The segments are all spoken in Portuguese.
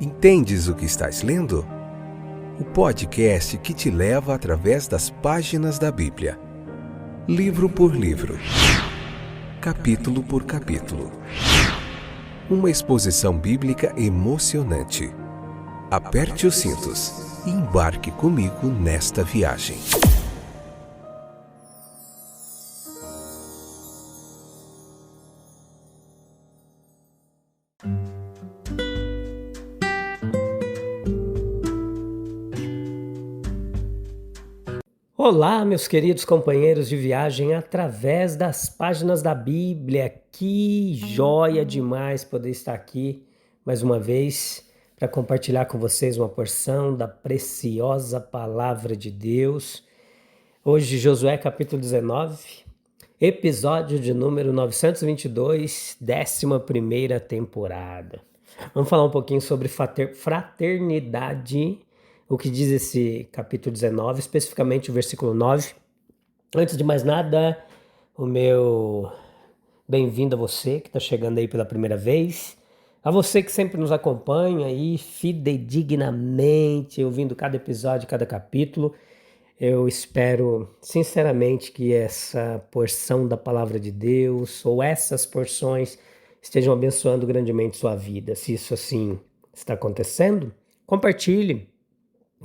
Entendes o que estás lendo? O podcast que te leva através das páginas da Bíblia, livro por livro, capítulo por capítulo. Uma exposição bíblica emocionante. Aperte os cintos e embarque comigo nesta viagem. Olá, meus queridos companheiros de viagem através das páginas da Bíblia. Que joia demais poder estar aqui mais uma vez para compartilhar com vocês uma porção da preciosa palavra de Deus. Hoje, Josué capítulo 19, episódio de número 922, 11ª temporada. Vamos falar um pouquinho sobre fraternidade. O que diz esse capítulo 19, especificamente o versículo 9. Antes de mais nada, o meu bem-vindo a você que está chegando aí pela primeira vez. A você que sempre nos acompanha aí fidedignamente, ouvindo cada episódio, cada capítulo. Eu espero sinceramente que essa porção da palavra de Deus ou essas porções estejam abençoando grandemente sua vida. Se isso assim está acontecendo, compartilhe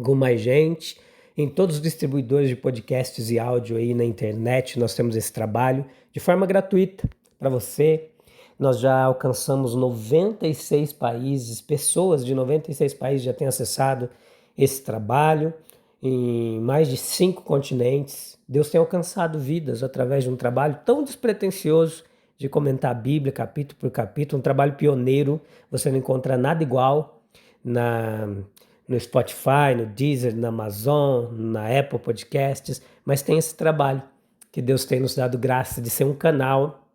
com mais gente. Em todos os distribuidores de podcasts e áudio aí na internet, nós temos esse trabalho de forma gratuita para você. Nós já alcançamos 96 países, pessoas de 96 países já têm acessado esse trabalho em mais de 5 continentes. Deus tem alcançado vidas através de um trabalho tão despretensioso de comentar a Bíblia capítulo por capítulo, um trabalho pioneiro. Você não encontra nada igual no Spotify, no Deezer, na Amazon, na Apple Podcasts, mas tem esse trabalho que Deus tem nos dado graça de ser um canal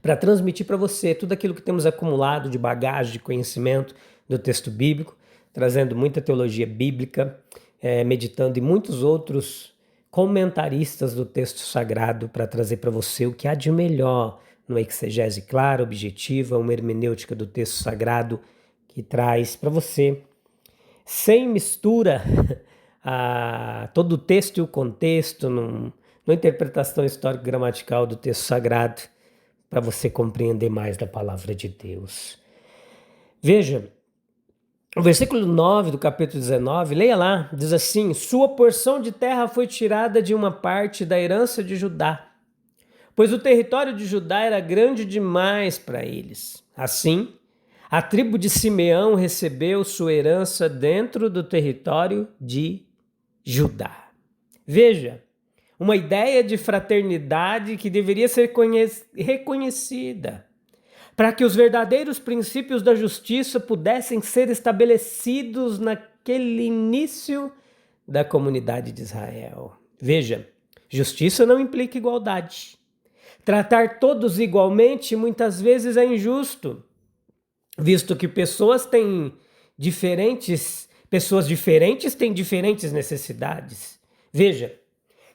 para transmitir para você tudo aquilo que temos acumulado de bagagem, de conhecimento do texto bíblico, trazendo muita teologia bíblica, meditando em muitos outros comentaristas do texto sagrado para trazer para você o que há de melhor no exegese clara, objetiva, uma hermenêutica do texto sagrado que traz para você sem mistura todo o texto e o contexto, numa interpretação histórico-gramatical do texto sagrado, para você compreender mais da palavra de Deus. Veja, o versículo 9 do capítulo 19, leia lá, diz assim: sua porção de terra foi tirada de uma parte da herança de Judá, pois o território de Judá era grande demais para eles. Assim, a tribo de Simeão recebeu sua herança dentro do território de Judá. Veja, uma ideia de fraternidade que deveria ser reconhecida para que os verdadeiros princípios da justiça pudessem ser estabelecidos naquele início da comunidade de Israel. Veja, justiça não implica igualdade. Tratar todos igualmente muitas vezes é injusto, visto que pessoas diferentes têm diferentes necessidades. Veja,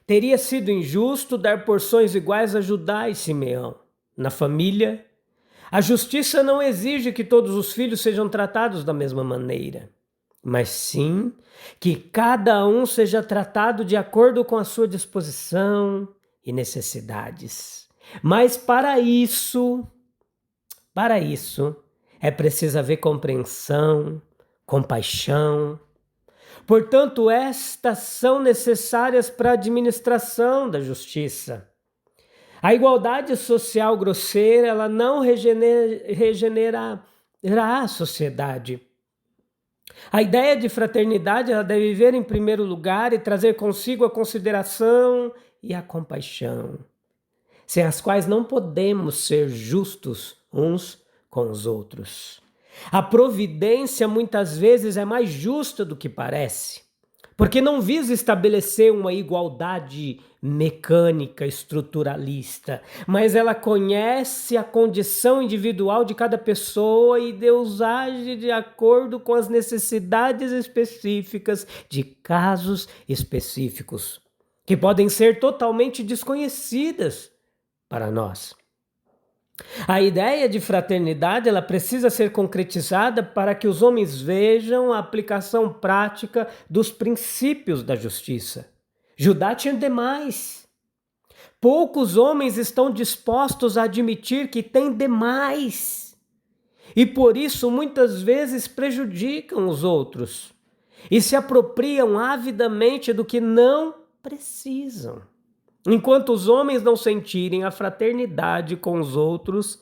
teria sido injusto dar porções iguais a Judá e Simeão. Na família, a justiça não exige que todos os filhos sejam tratados da mesma maneira, mas sim que cada um seja tratado de acordo com a sua disposição e necessidades. Mas para isso, é preciso haver compreensão, compaixão. Portanto, estas são necessárias para a administração da justiça. A igualdade social grosseira, ela não regenerará a sociedade. A ideia de fraternidade, ela deve viver em primeiro lugar e trazer consigo a consideração e a compaixão, sem as quais não podemos ser justos uns com os outros. A providência muitas vezes é mais justa do que parece, porque não visa estabelecer uma igualdade mecânica, estruturalista, mas ela conhece a condição individual de cada pessoa e Deus age de acordo com as necessidades específicas de casos específicos, que podem ser totalmente desconhecidas para nós. A ideia de fraternidade ela precisa ser concretizada para que os homens vejam a aplicação prática dos princípios da justiça. Judá tinha demais. Poucos homens estão dispostos a admitir que têm demais. E por isso muitas vezes prejudicam os outros e se apropriam avidamente do que não precisam. Enquanto os homens não sentirem a fraternidade com os outros,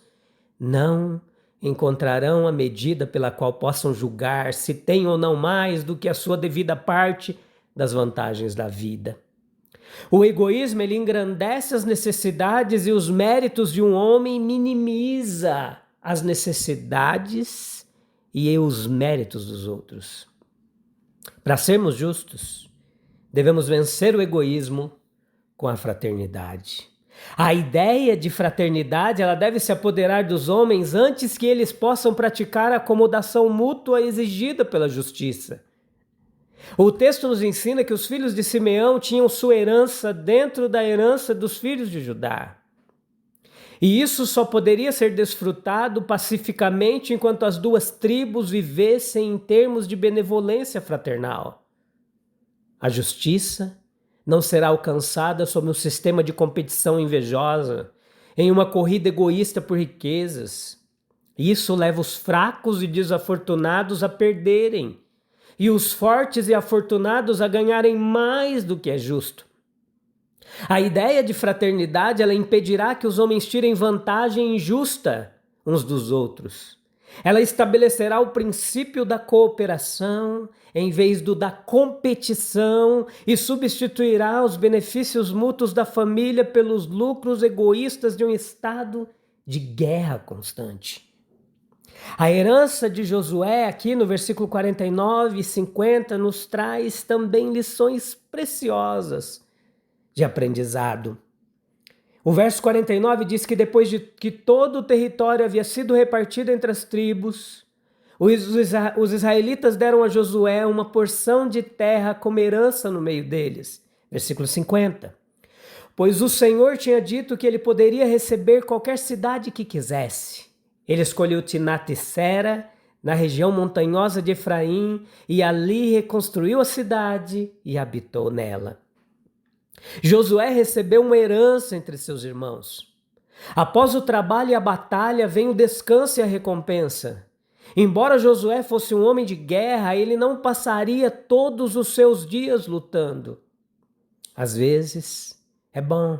não encontrarão a medida pela qual possam julgar se têm ou não mais do que a sua devida parte das vantagens da vida. O egoísmo ele engrandece as necessidades e os méritos de um homem, minimiza as necessidades e os méritos dos outros. Para sermos justos, devemos vencer o egoísmo com a fraternidade. A ideia de fraternidade ela deve se apoderar dos homens antes que eles possam praticar a acomodação mútua exigida pela justiça. O texto nos ensina que os filhos de Simeão tinham sua herança dentro da herança dos filhos de Judá. E isso só poderia ser desfrutado pacificamente enquanto as duas tribos vivessem em termos de benevolência fraternal. A justiça não será alcançada sob um sistema de competição invejosa, em uma corrida egoísta por riquezas. Isso leva os fracos e desafortunados a perderem, e os fortes e afortunados a ganharem mais do que é justo. A ideia de fraternidade ela impedirá que os homens tirem vantagem injusta uns dos outros. Ela estabelecerá o princípio da cooperação em vez do da competição e substituirá os benefícios mútuos da família pelos lucros egoístas de um estado de guerra constante. A herança de Josué, aqui no versículo 49 e 50, nos traz também lições preciosas de aprendizado. O verso 49 diz que depois de que todo o território havia sido repartido entre as tribos, os israelitas deram a Josué uma porção de terra como herança no meio deles. Versículo 50. Pois o Senhor tinha dito que ele poderia receber qualquer cidade que quisesse. Ele escolheu Timnat-Sera, na região montanhosa de Efraim, e ali reconstruiu a cidade e habitou nela. Josué recebeu uma herança entre seus irmãos. Após o trabalho e a batalha vem o descanso e a recompensa. Embora Josué fosse um homem de guerra, ele não passaria todos os seus dias lutando. Às vezes, é bom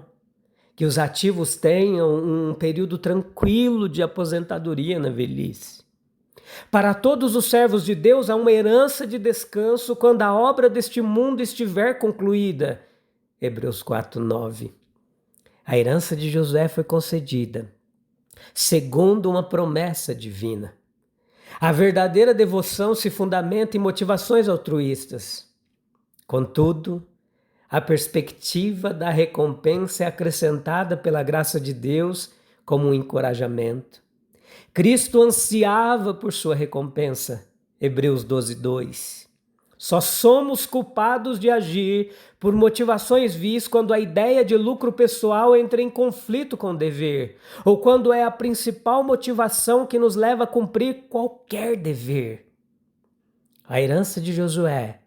que os ativos tenham um período tranquilo de aposentadoria na velhice. Para todos os servos de Deus há uma herança de descanso quando a obra deste mundo estiver concluída. Hebreus 4:9. A herança de Josué foi concedida segundo uma promessa divina. A verdadeira devoção se fundamenta em motivações altruístas. Contudo, a perspectiva da recompensa é acrescentada pela graça de Deus como um encorajamento. Cristo ansiava por sua recompensa. Hebreus 12:2. Só somos culpados de agir por motivações vis quando a ideia de lucro pessoal entra em conflito com o dever, ou quando é a principal motivação que nos leva a cumprir qualquer dever. A herança de Josué,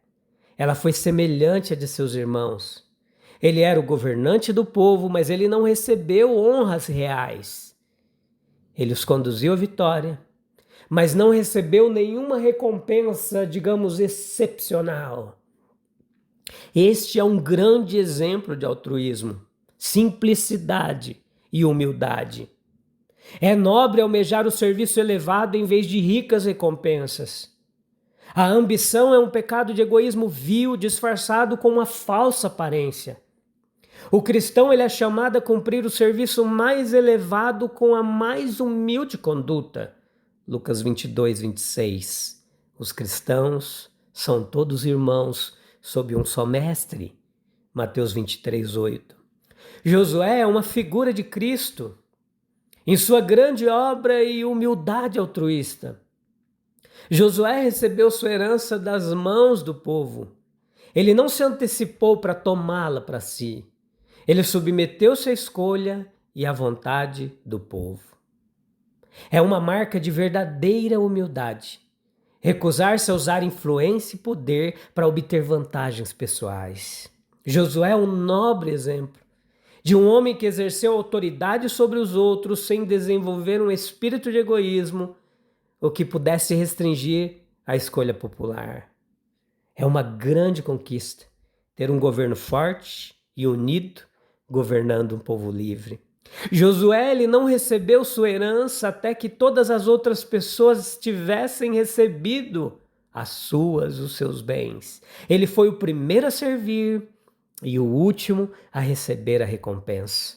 ela foi semelhante à de seus irmãos. Ele era o governante do povo, mas ele não recebeu honras reais. Ele os conduziu à vitória, mas não recebeu nenhuma recompensa, digamos, excepcional. Este é um grande exemplo de altruísmo, simplicidade e humildade. É nobre almejar o serviço elevado em vez de ricas recompensas. A ambição é um pecado de egoísmo vil, disfarçado com uma falsa aparência. O cristão ele é chamado a cumprir o serviço mais elevado com a mais humilde conduta. Lucas 22:26. Os cristãos são todos irmãos sob um só mestre. Mateus 23:8. Josué é uma figura de Cristo em sua grande obra e humildade altruísta. Josué recebeu sua herança das mãos do povo. Ele não se antecipou para tomá-la para si. Ele submeteu-se à escolha e à vontade do povo. É uma marca de verdadeira humildade. Recusar-se a usar influência e poder para obter vantagens pessoais. Josué é um nobre exemplo de um homem que exerceu autoridade sobre os outros sem desenvolver um espírito de egoísmo ou que pudesse restringir a escolha popular. É uma grande conquista ter um governo forte e unido governando um povo livre. Josué ele não recebeu sua herança até que todas as outras pessoas tivessem recebido os seus bens. Ele foi o primeiro a servir e o último a receber a recompensa.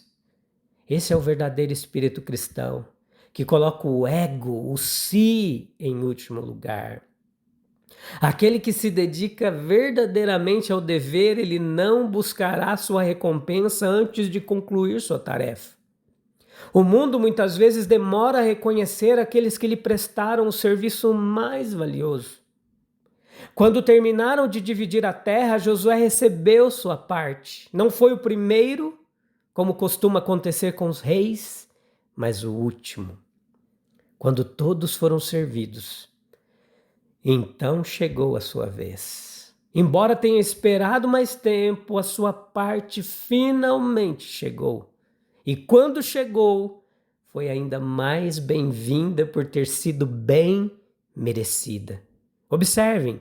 Esse é o verdadeiro espírito cristão, que coloca o ego, o si, em último lugar. Aquele que se dedica verdadeiramente ao dever, ele não buscará sua recompensa antes de concluir sua tarefa. O mundo muitas vezes demora a reconhecer aqueles que lhe prestaram o serviço mais valioso. Quando terminaram de dividir a terra, Josué recebeu sua parte. Não foi o primeiro, como costuma acontecer com os reis, mas o último. Quando todos foram servidos, então chegou a sua vez. Embora tenha esperado mais tempo, a sua parte finalmente chegou. E quando chegou, foi ainda mais bem-vinda por ter sido bem merecida. Observem,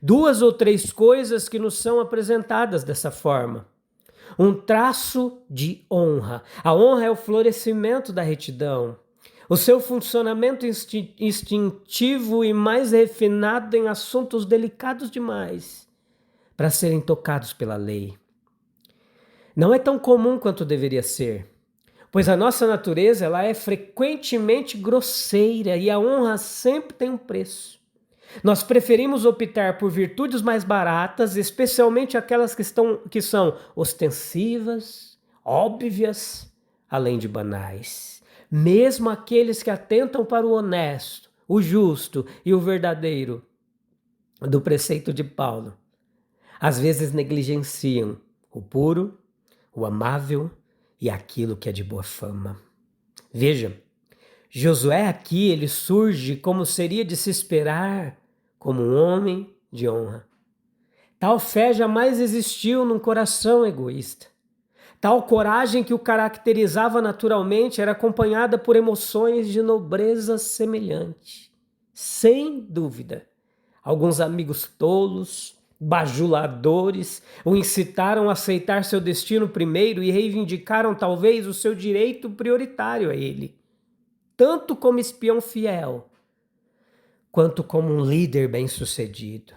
2 ou 3 coisas que nos são apresentadas dessa forma. Um traço de honra. A honra é o florescimento da retidão. O seu funcionamento instintivo e mais refinado em assuntos delicados demais para serem tocados pela lei. Não é tão comum quanto deveria ser, pois a nossa natureza ela é frequentemente grosseira e a honra sempre tem um preço. Nós preferimos optar por virtudes mais baratas, especialmente aquelas que são ostensivas, óbvias, além de banais. Mesmo aqueles que atentam para o honesto, o justo e o verdadeiro do preceito de Paulo, às vezes negligenciam o puro, o amável e aquilo que é de boa fama. Veja, Josué aqui ele surge como seria de se esperar, como um homem de honra. Tal fé jamais existiu num coração egoísta. Tal coragem que o caracterizava naturalmente era acompanhada por emoções de nobreza semelhante. Sem dúvida, alguns amigos tolos, bajuladores, o incitaram a aceitar seu destino primeiro e reivindicaram talvez o seu direito prioritário a ele, tanto como espião fiel, quanto como um líder bem-sucedido.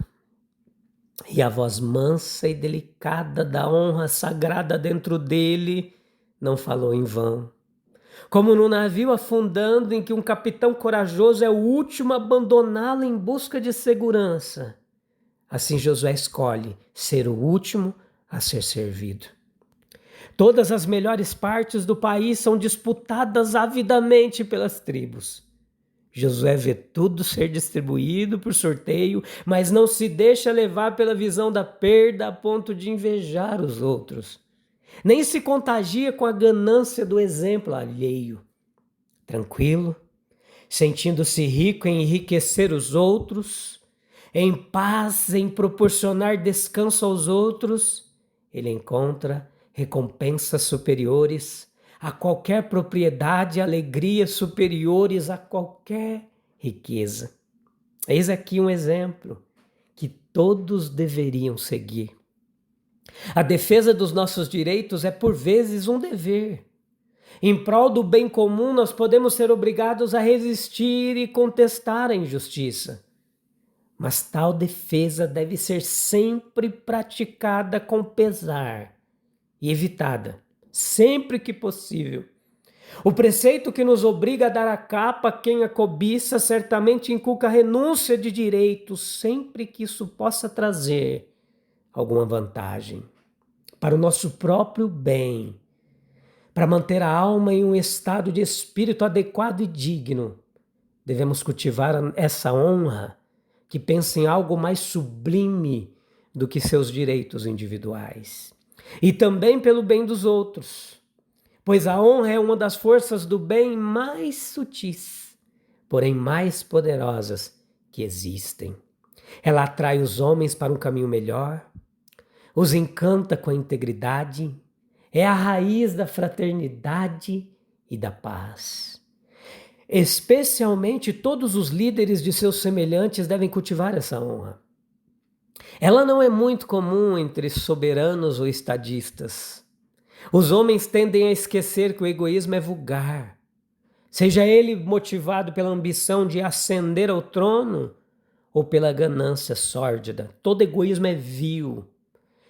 E a voz mansa e delicada da honra sagrada dentro dele não falou em vão. Como no navio afundando em que um capitão corajoso é o último a abandoná-lo em busca de segurança, assim Josué escolhe ser o último a ser servido. Todas as melhores partes do país são disputadas avidamente pelas tribos. Josué vê tudo ser distribuído por sorteio, mas não se deixa levar pela visão da perda a ponto de invejar os outros. Nem se contagia com a ganância do exemplo alheio. Tranquilo, sentindo-se rico em enriquecer os outros, em paz em proporcionar descanso aos outros, ele encontra recompensas superiores a qualquer propriedade e alegrias superiores a qualquer riqueza. Eis aqui um exemplo que todos deveriam seguir. A defesa dos nossos direitos é por vezes um dever. Em prol do bem comum, nós podemos ser obrigados a resistir e contestar a injustiça. Mas tal defesa deve ser sempre praticada com pesar e evitada sempre que possível. O preceito que nos obriga a dar a capa a quem a cobiça certamente inculca a renúncia de direitos sempre que isso possa trazer alguma vantagem para o nosso próprio bem, para manter a alma em um estado de espírito adequado e digno. Devemos cultivar essa honra que pensa em algo mais sublime do que seus direitos individuais. E também pelo bem dos outros, pois a honra é uma das forças do bem mais sutis. porém mais poderosas que existem. Ela atrai os homens para um caminho melhor, os encanta com a integridade, é a raiz da fraternidade e da paz. Especialmente todos os líderes de seus semelhantes devem cultivar essa honra. Ela não é muito comum entre soberanos ou estadistas. Os homens tendem a esquecer que o egoísmo é vulgar. Seja ele motivado pela ambição de ascender ao trono ou pela ganância sórdida, todo egoísmo é vil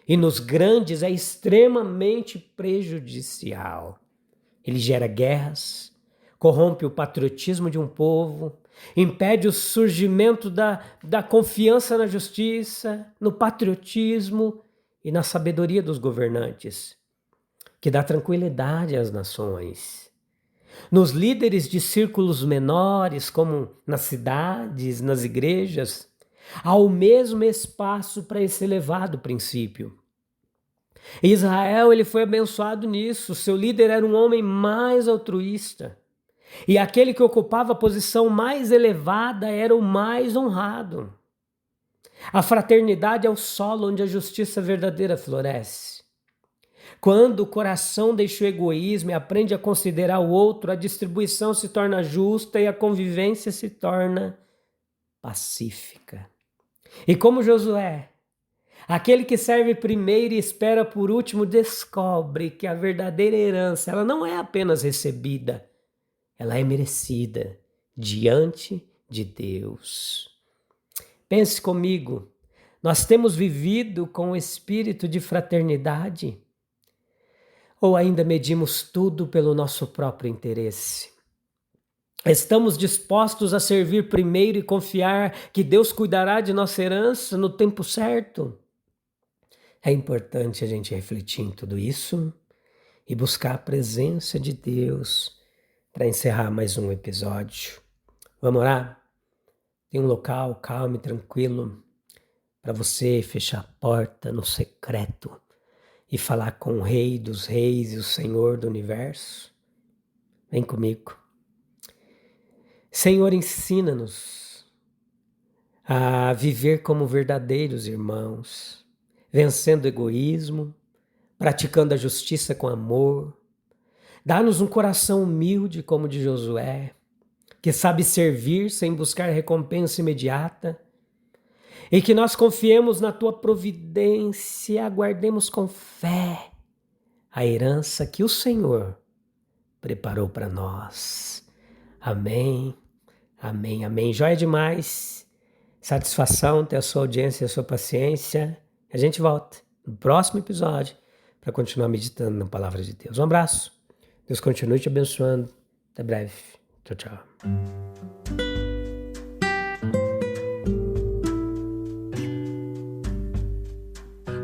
e nos grandes é extremamente prejudicial. Ele gera guerras, corrompe o patriotismo de um povo, impede o surgimento da confiança na justiça, no patriotismo e na sabedoria dos governantes, que dá tranquilidade às nações. Nos líderes de círculos menores, como nas cidades, nas igrejas, há o mesmo espaço para esse elevado princípio. Israel ele foi abençoado nisso. Seu líder era um homem mais altruísta. E aquele que ocupava a posição mais elevada era o mais honrado. A fraternidade é o solo onde a justiça verdadeira floresce. Quando o coração deixa o egoísmo e aprende a considerar o outro, a distribuição se torna justa e a convivência se torna pacífica. E como Josué, aquele que serve primeiro e espera por último, descobre que a verdadeira herança ela não é apenas recebida, ela é merecida diante de Deus. Pense comigo, nós temos vivido com o espírito de fraternidade? Ou ainda medimos tudo pelo nosso próprio interesse? Estamos dispostos a servir primeiro e confiar que Deus cuidará de nossa herança no tempo certo? É importante a gente refletir em tudo isso e buscar a presença de Deus para encerrar mais um episódio. Vamos orar? Tem um local calmo e tranquilo para você fechar a porta no secreto e falar com o Rei dos Reis e o Senhor do Universo? Vem comigo. Senhor, ensina-nos a viver como verdadeiros irmãos, vencendo o egoísmo, praticando a justiça com amor. Dá-nos um coração humilde como o de Josué, que sabe servir sem buscar recompensa imediata, e que nós confiemos na Tua providência e aguardemos com fé a herança que o Senhor preparou para nós. Amém, amém, amém. Joia demais, satisfação ter a sua audiência e a sua paciência. A gente volta no próximo episódio para continuar meditando na Palavra de Deus. Um abraço, Deus continue te abençoando. Até breve. Tchau, tchau.